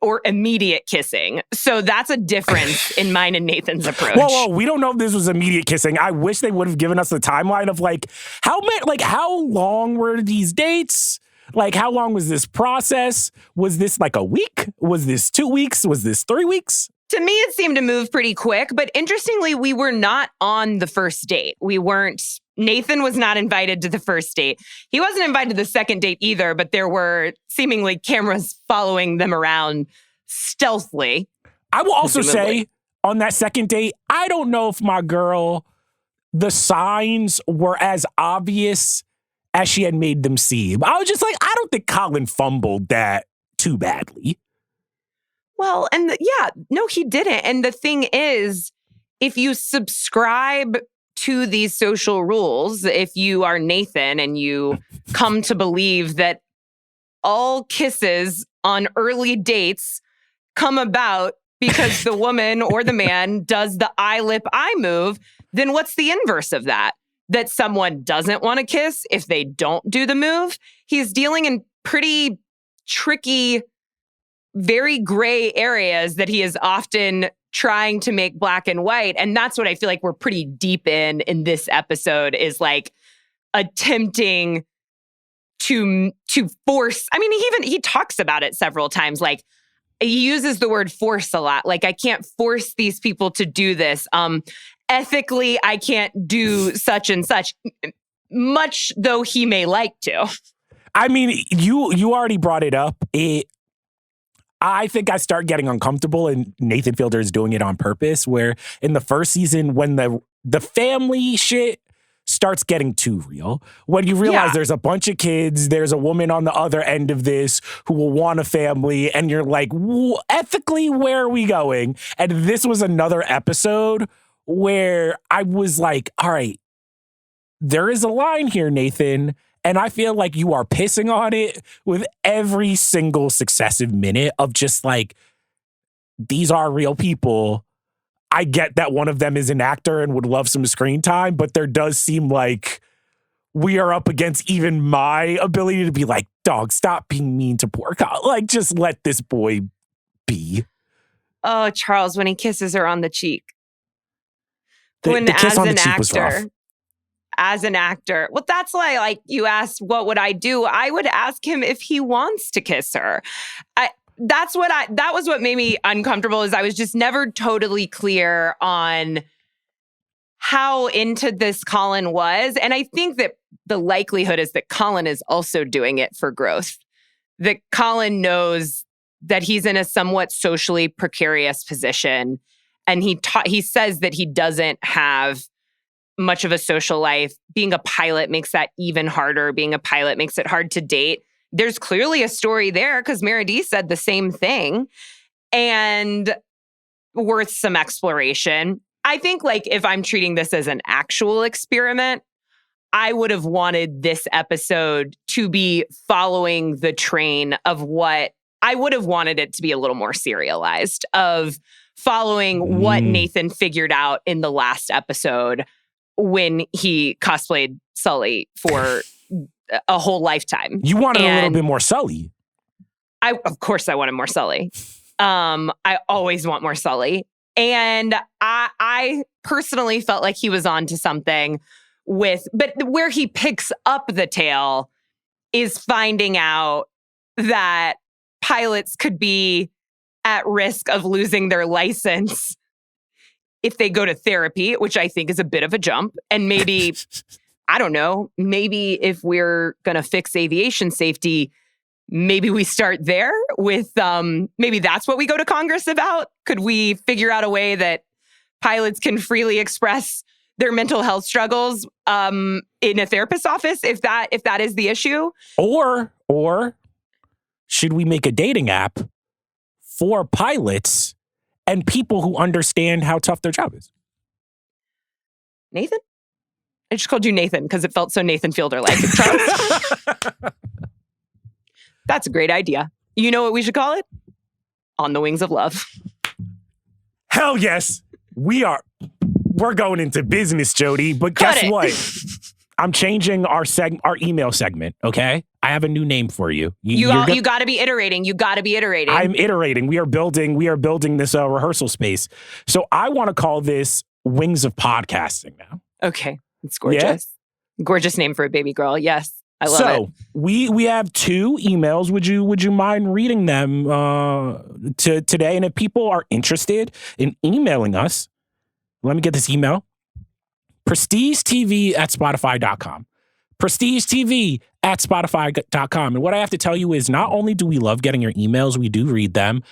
or immediate kissing. So that's a difference in mine and Nathan's approach. Whoa, we don't know if this was immediate kissing. I wish they would have given us the timeline of how long were these dates? Like, how long was this process? Was this like a week? Was this 2 weeks? Was this 3 weeks? To me, it seemed to move pretty quick, but interestingly, we were not on the first date. Nathan was not invited to the first date. He wasn't invited to the second date either, but there were seemingly cameras following them around stealthily. I will also say, on that second date, I don't know if my girl, the signs were as obvious as she had made them seem. I was just like, I don't think Colin fumbled that too badly. Well, he didn't. And the thing is, if you subscribe to these social rules, if you are Nathan and you come to believe that all kisses on early dates come about because the woman or the man does the eye lip eye move, then what's the inverse of that? That someone doesn't want to kiss if they don't do the move? He's dealing in pretty tricky, very gray areas that he is often trying to make black and white. And that's what I feel like we're pretty deep in this episode, is like attempting to force. I mean, he talks about it several times. Like, he uses the word force a lot. Like, I can't force these people to do this. Ethically, I can't do such and such, much though he may like to. I mean, you already brought it up. I think I start getting uncomfortable, and Nathan Fielder is doing it on purpose, where in the first season, when the family shit starts getting too real, when you realize there's a bunch of kids, there's a woman on the other end of this who will want a family, and you're like, ethically, where are we going? And this was another episode where I was like, all right, there is a line here, Nathan. And I feel like you are pissing on it with every single successive minute of just like, these are real people. I get that one of them is an actor and would love some screen time, but there does seem like we are up against even my ability to be like, dog, stop being mean to poor Kyle. Like, just let this boy be. Oh, Charles, when he kisses her on the cheek. The kiss on the cheek was rough. As an actor. Well, that's why, like, you asked, what would I do? I would ask him if he wants to kiss her. That was what made me uncomfortable, is I was just never totally clear on how into this Colin was. And I think that the likelihood is that Colin is also doing it for growth. That Colin knows that he's in a somewhat socially precarious position. And he says that he doesn't have much of a social life. Being a pilot makes that even harder. Being a pilot makes it hard to date. There's clearly a story there, because Meredith said the same thing, and worth some exploration. I think, like, if I'm treating this as an actual experiment, I would have wanted this episode to be following the train of what I would have wanted it to be, a little more serialized, of following what Nathan figured out in the last episode when he cosplayed Sully for a whole lifetime. You wanted a little bit more Sully. Of course I wanted more Sully. I always want more Sully. And I personally felt like he was onto something but where he picks up the tale is finding out that pilots could be at risk of losing their license if they go to therapy, which I think is a bit of a jump. And maybe, I don't know, maybe if we're going to fix aviation safety, maybe we start there with, maybe that's what we go to Congress about. Could we figure out a way that pilots can freely express their mental health struggles in a therapist's office if that is the issue? Or should we make a dating app for pilots and people who understand how tough their job is? Nathan? I just called you Nathan because it felt so Nathan Fielder-like. Charles? That's a great idea. You know what we should call it? On the Wings of Love. Hell yes. We're going into business, Jodi. But guess what? I'm changing our email segment, okay? I have a new name for you. You got to be iterating. You got to be iterating. I'm iterating. We are building this rehearsal space. So I want to call this Wings of Podcasting now. Okay. It's gorgeous. Yeah? Gorgeous name for a baby girl. Yes. I love it. So we have 2 emails. Would you mind reading them today? And if people are interested in emailing us, let me get this email. prestigetv@spotify.com. prestigetv@spotify.com. And what I have to tell you is not only do we love getting your emails, we do read them.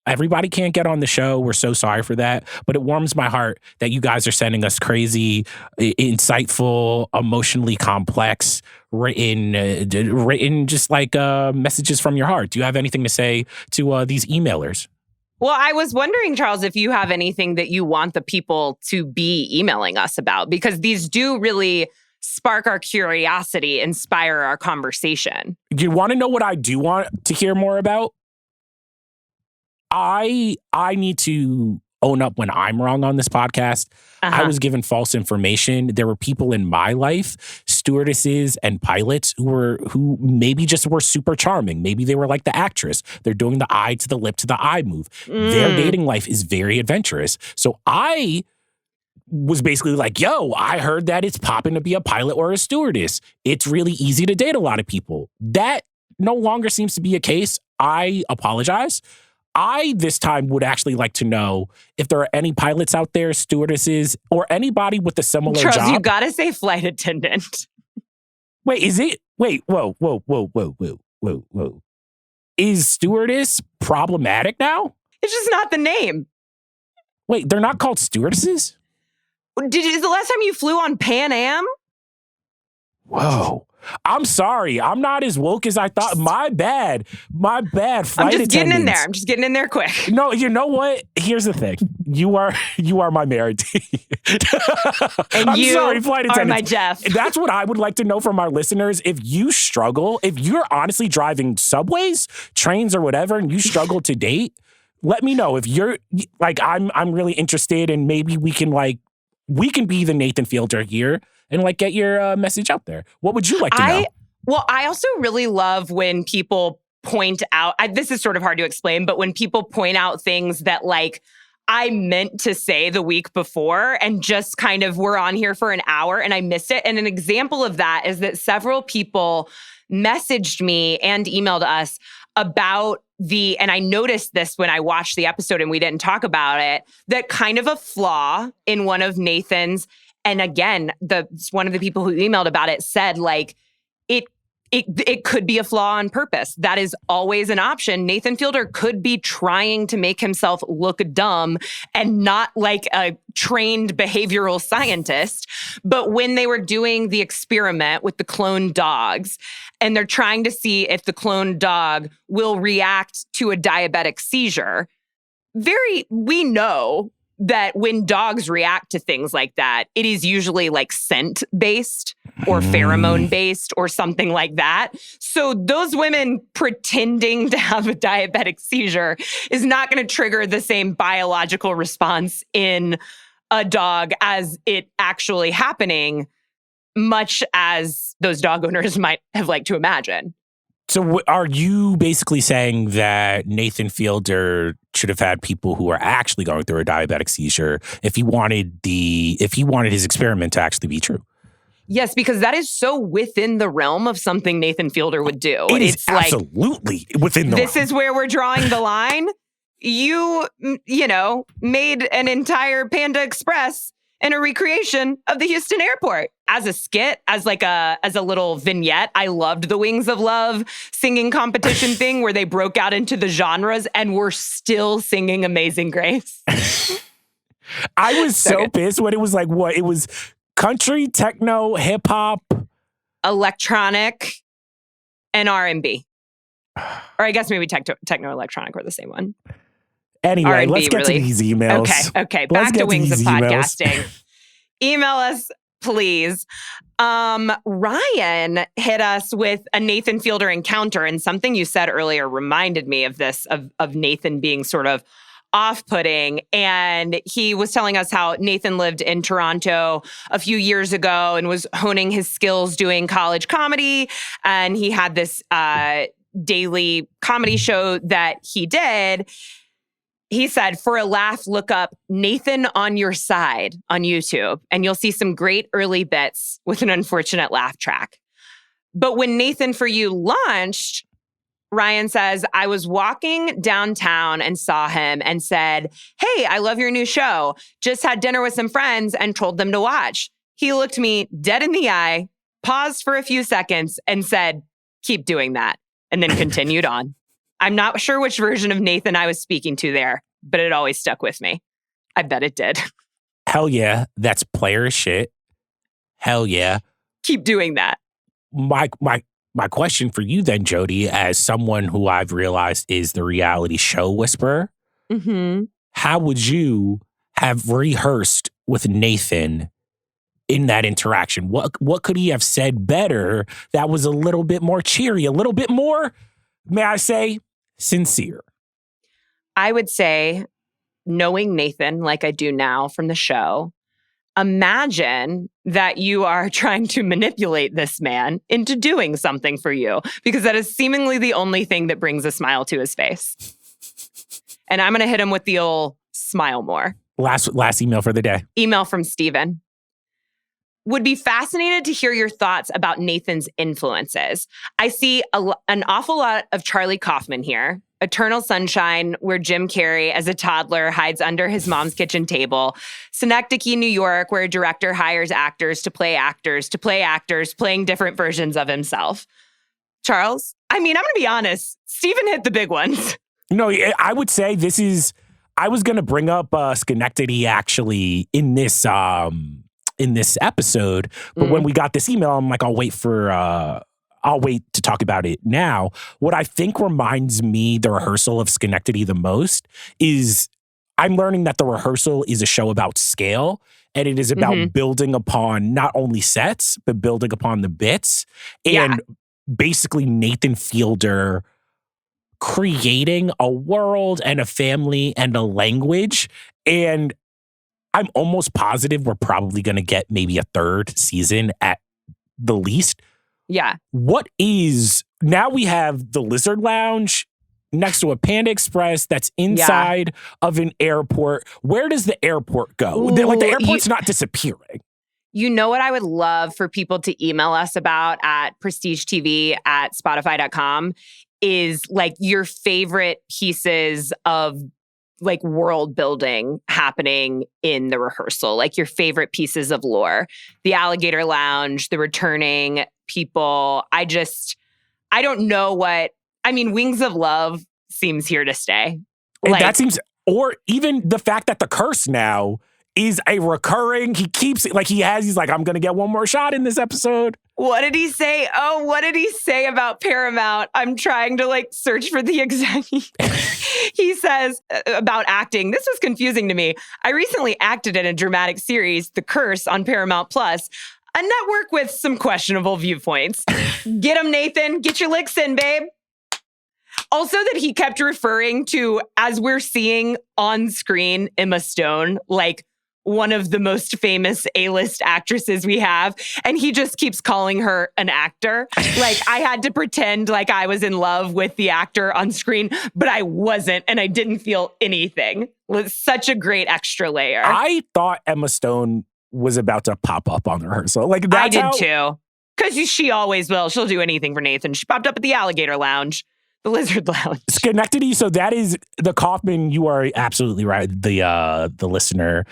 Everybody can't get on the show. We're so sorry for that. But it warms my heart that you guys are sending us crazy, insightful, emotionally complex, written just like messages from your heart. Do you have anything to say to these emailers? Well, I was wondering, Charles, if you have anything that you want the people to be emailing us about, because these do really spark our curiosity, inspire our conversation. You want to know what I do want to hear more about? I need to own up when I'm wrong on this podcast. I was given false information. There were people in my life, stewardesses and pilots, who maybe just were super charming. Maybe they were like the actress. They're doing the eye to the lip to the eye move. Their dating life is very adventurous. So I was basically like, yo, I heard that it's popping to be a pilot or a stewardess. It's really easy to date a lot of people. That no longer seems to be a case. I apologize. I, this time, would actually like to know if there are any pilots out there, stewardesses, or anybody with a similar Charles, job. you gotta say flight attendant. Wait, is it? Wait, whoa. Is stewardess problematic now? It's just not the name. Wait, they're not called stewardesses? Is the last time you flew on Pan Am? Whoa. I'm sorry. I'm not as woke as I thought. My bad. Flight I'm just getting in attendants. there. I'm just getting in there quick. No, you know what? Here's the thing. You are my Mary. And I'm you sorry, flight attendants. are my Jeff. That's what I would like to know from our listeners. If you struggle, if you're honestly driving subways, trains, or whatever, and you struggle to date, let me know. If you're like, I'm really interested, and maybe we can be the Nathan Fielder here and like get your message out there. What would you like to know? Well, I also really love when people point out, this is sort of hard to explain, but when people point out things that like I meant to say the week before and just kind of were on here for an hour and I missed it. And an example of that is that several people messaged me and emailed us about and I noticed this when I watched the episode and we didn't talk about it, that kind of a flaw in one of Nathan's. And again, one of the people who emailed about it said like, it could be a flaw on purpose. That is always an option. Nathan Fielder could be trying to make himself look dumb and not like a trained behavioral scientist. But when they were doing the experiment with the cloned dogs, and they're trying to see if the cloned dog will react to a diabetic seizure, we know that when dogs react to things like that, it is usually like scent-based or pheromone-based or something like that. So those women pretending to have a diabetic seizure is not going to trigger the same biological response in a dog as it actually happening, much as those dog owners might have liked to imagine. So are you basically saying that Nathan Fielder should have had people who are actually going through a diabetic seizure if he wanted his experiment to actually be true? Yes, because that is so within the realm of something Nathan Fielder would do. It's absolutely within the realm. This is where we're drawing the line. You made an entire Panda Express in a recreation of the Houston airport as a skit, as a little vignette. I loved the Wings of Love singing competition thing where they broke out into the genres and were still singing Amazing Grace. I was so pissed when it was like, what? It was country, techno, hip hop, electronic, and R&B. Or I guess maybe techno electronic were the same one. Anyway, R&B, let's get to these emails. Okay. Back to Wings of Podcasting. Email us, please. Ryan hit us with a Nathan Fielder encounter, and something you said earlier reminded me of this, of Nathan being sort of off-putting. And he was telling us how Nathan lived in Toronto a few years ago and was honing his skills doing college comedy. And he had this daily comedy show that he did. He said, for a laugh, look up Nathan on Your Side on YouTube, and you'll see some great early bits with an unfortunate laugh track. But when Nathan For You launched, Ryan says, I was walking downtown and saw him and said, hey, I love your new show. Just had dinner with some friends and told them to watch. He looked me dead in the eye, paused for a few seconds, and said, keep doing that, and then continued on. I'm not sure which version of Nathan I was speaking to there, but it always stuck with me. I bet it did. Hell yeah. That's player shit. Hell yeah. Keep doing that. My question for you then, Jodi, as someone who I've realized is the reality show whisperer, how would you have rehearsed with Nathan in that interaction? What could he have said better that was a little bit more cheery, a little bit more, may I say, sincere? I would say, knowing Nathan like I do now from the show, imagine that you are trying to manipulate this man into doing something for you, because that is seemingly the only thing that brings a smile to his face. And I'm going to hit him with the old smile more. Last email for the day. Email from Steven. Would be fascinated to hear your thoughts about Nathan's influences. I see an awful lot of Charlie Kaufman here. Eternal Sunshine, where Jim Carrey as a toddler hides under his mom's kitchen table. Synecdoche, New York, where a director hires actors to play actors playing different versions of himself. Charles? I mean, I'm going to be honest. Steven hit the big ones. No, I would say I was going to bring up Schenectady actually in this episode, but when we got this email, I'm like, I'll wait to talk about it now. What I think reminds me the rehearsal of Schenectady the most is I'm learning that the rehearsal is a show about scale, and it is about building upon not only sets, but building upon the bits. And basically Nathan Fielder creating a world and a family and a language. And I'm almost positive we're probably going to get maybe a third season at the least. Yeah. Now we have the Lizard Lounge next to a Panda Express that's inside of an airport. Where does the airport go? Ooh, the airport's not disappearing. You know what I would love for people to email us about at prestigetv@spotify.com is like your favorite pieces of like world building happening in the rehearsal, like your favorite pieces of lore, the Alligator Lounge, the returning people. I don't know Wings of Love seems here to stay. That seems, or even the fact that the curse now is a recurring, he's like, I'm going to get one more shot in this episode. What did he say? Oh, what did he say about Paramount? I'm trying to search for the exact. He says about acting. This was confusing to me. I recently acted in a dramatic series, The Curse, on Paramount Plus, a network with some questionable viewpoints. Get him, Nathan. Get your licks in, babe. Also that he kept referring to, as we're seeing on screen, Emma Stone, one of the most famous A-list actresses we have. And he just keeps calling her an actor. Like, I had to pretend like I was in love with the actor on screen, but I wasn't. And I didn't feel anything. It was such a great extra layer. I thought Emma Stone was about to pop up on Rehearsal. Like, I did too. Because she always will. She'll do anything for Nathan. She popped up at the Alligator Lounge. The Lizard Lounge. Schenectady. So that is the Kaufman. You are absolutely right. The listener,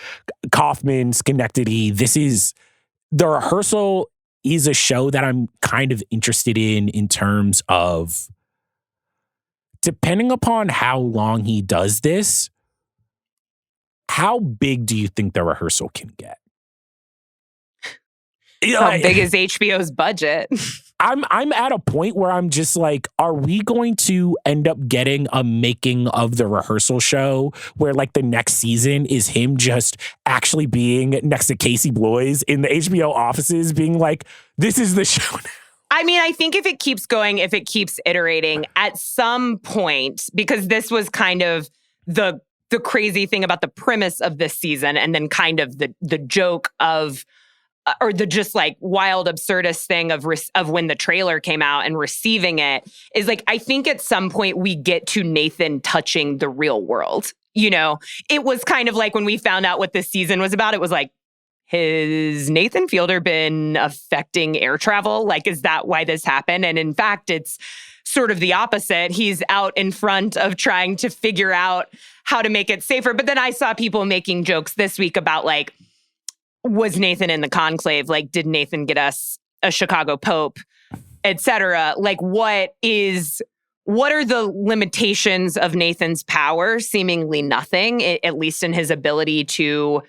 Kaufman, Schenectady. This is the Rehearsal is a show that I'm kind of interested in terms of depending upon how long he does this. How big do you think the Rehearsal can get? How big is HBO's budget? I'm at a point where I'm just like, are we going to end up getting a making of the Rehearsal show where like the next season is him just actually being next to Casey Bloys in the HBO offices being like, this is the show now? I mean, I think if it keeps going, if it keeps iterating at some point, because this was kind of the crazy thing about the premise of this season and then kind of the joke of or the just like wild absurdist thing of when the trailer came out and receiving it is like, I think at some point we get to Nathan touching the real world. You know, it was kind of like when we found out what this season was about, it was like, has Nathan Fielder been affecting air travel? Like, is that why this happened? And in fact, it's sort of the opposite. He's out in front of trying to figure out how to make it safer. But then I saw people making jokes this week about like, was Nathan in the conclave? Like, did Nathan get us a Chicago Pope, et cetera? Like, what are the limitations of Nathan's power? Seemingly nothing, at least in his ability to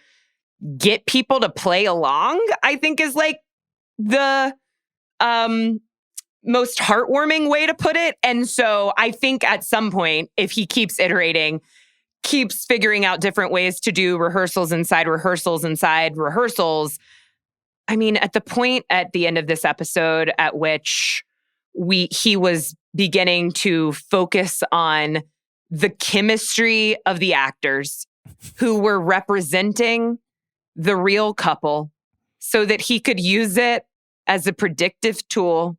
get people to play along, I think is like the most heartwarming way to put it. And so I think at some point, if he keeps iterating, keeps figuring out different ways to do rehearsals inside rehearsals inside rehearsals. I mean, at the point at the end of this episode at which he was beginning to focus on the chemistry of the actors who were representing the real couple so that he could use it as a predictive tool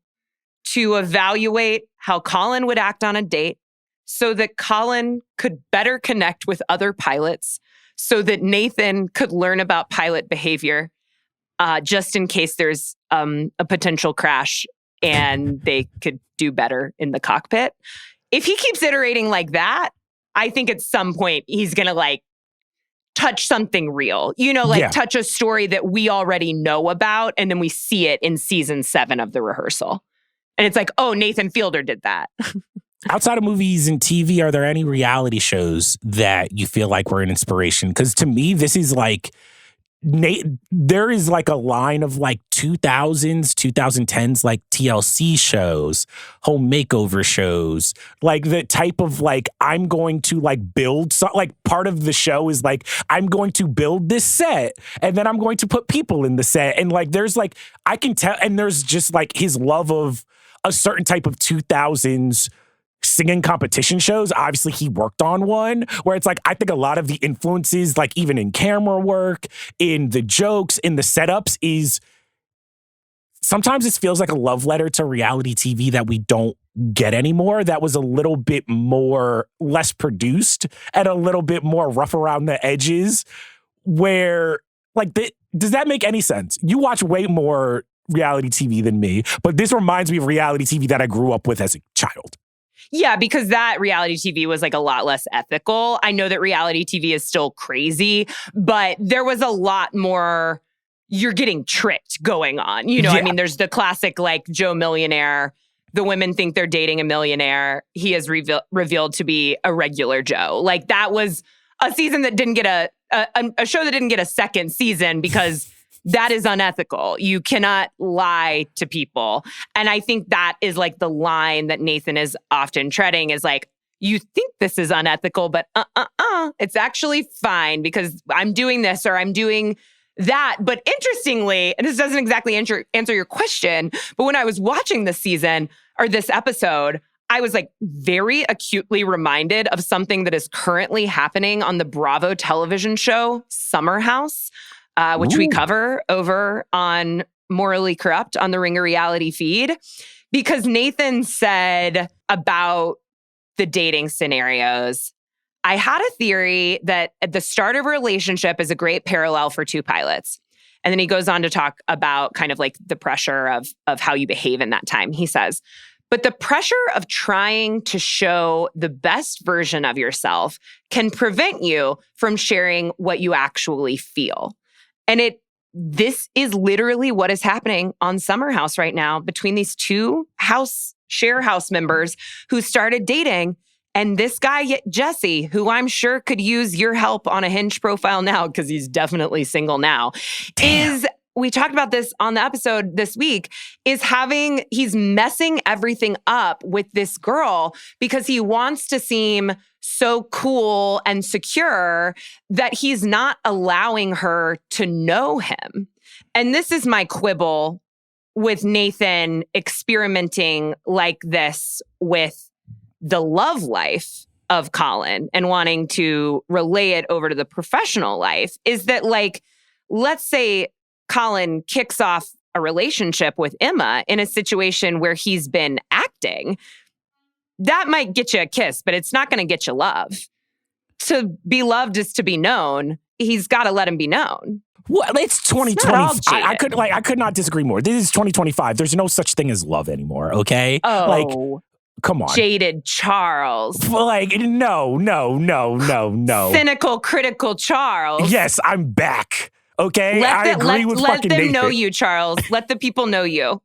to evaluate how Colin would act on a date, so that Colin could better connect with other pilots, so that Nathan could learn about pilot behavior, just in case there's a potential crash and they could do better in the cockpit. If he keeps iterating like that, I think at some point he's going to like touch something real, touch a story that we already know about. And then we see it in season 7 of The Rehearsal. And it's like, oh, Nathan Fielder did that. Outside of movies and TV, are there any reality shows that you feel like were an inspiration? Because to me, this is like, there is like a line of like 2000s, 2010s, like TLC shows, home makeover shows, like the type of like, I'm going to like build, like part of the show is like, I'm going to build this set and then I'm going to put people in the set. And like, there's like, I can tell, and there's just like his love of a certain type of 2000s singing competition shows. Obviously, he worked on one where it's like, I think a lot of the influences, like even in camera work, in the jokes, in the setups, is sometimes it feels like a love letter to reality TV that we don't get anymore. That was a little bit more, less produced and a little bit more rough around the edges where, like, does that make any sense? You watch way more reality TV than me, but this reminds me of reality TV that I grew up with as a child. Yeah, because that reality TV was like a lot less ethical. I know that reality TV is still crazy, but there was a lot more, you're getting tricked going on. I mean, there's the classic like Joe Millionaire. The women think they're dating a millionaire. He is revealed to be a regular Joe. Like that was a season that didn't get a show that didn't get a second season because that is unethical. You cannot lie to people. And I think that is like the line that Nathan is often treading is like, you think this is unethical, but it's actually fine because I'm doing this or I'm doing that. But interestingly, and this doesn't exactly answer your question, but when I was watching this season or this episode, I was like very acutely reminded of something that is currently happening on the Bravo television show Summer House, which we cover over on Morally Corrupt on the Ringer reality feed, because Nathan said about the dating scenarios, I had a theory that at the start of a relationship is a great parallel for two pilots. And then he goes on to talk about kind of like the pressure of how you behave in that time. He says, but the pressure of trying to show the best version of yourself can prevent you from sharing what you actually feel. And this is literally what is happening on Summer House right now between these two share house members who started dating. And this guy, Jesse, who I'm sure could use your help on a Hinge profile now, because he's definitely single now, we talked about this on the episode this week, he's messing everything up with this girl because he wants to seem so cool and secure that he's not allowing her to know him. And this is my quibble with Nathan experimenting like this with the love life of Colin and wanting to relay it over to the professional life, is that, like, let's say Colin kicks off a relationship with Emma in a situation where he's been acting. That might get you a kiss, but it's not going to get you love. To be loved is to be known. He's got to let him be known. Well, it's 2020. I could not disagree more. This is 2025. There's no such thing as love anymore. Okay. Oh, come on. Jaded Charles. No. Cynical, critical Charles. Yes, I'm back. Okay. Let them know you, Charles. Let the people know you.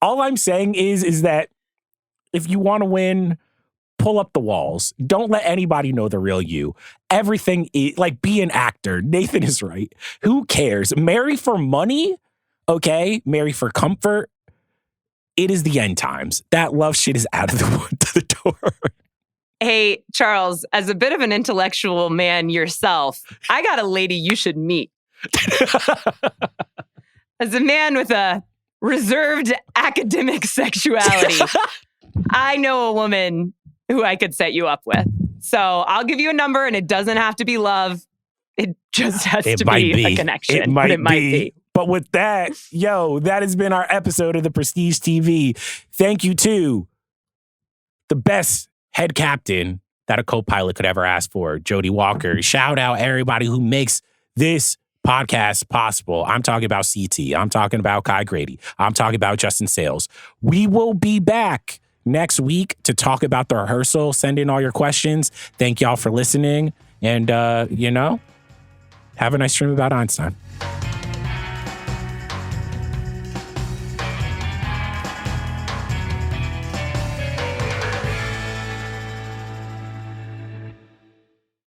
All I'm saying is that if you want to win, pull up the walls. Don't let anybody know the real you. Everything is be an actor. Nathan is right. Who cares? Marry for money. Okay. Marry for comfort. It is the end times. That love shit is out of the door. Hey, Charles, as a bit of an intellectual man yourself, I got a lady you should meet. As a man with a reserved academic sexuality, I know a woman who I could set you up with. So I'll give you a number, and it doesn't have to be love. It just has to be a connection. It might be. But with that, that has been our episode of the Prestige TV. Thank you to the best head captain that a co-pilot could ever ask for, Jodi Walker. Shout out everybody who makes this podcast possible. I'm talking about CT. I'm talking about Grady. I'm talking about Justin Sayles. We will be back next week to talk about the rehearsal. Send in all your questions. Thank y'all for listening. And, have a nice dream about Einstein.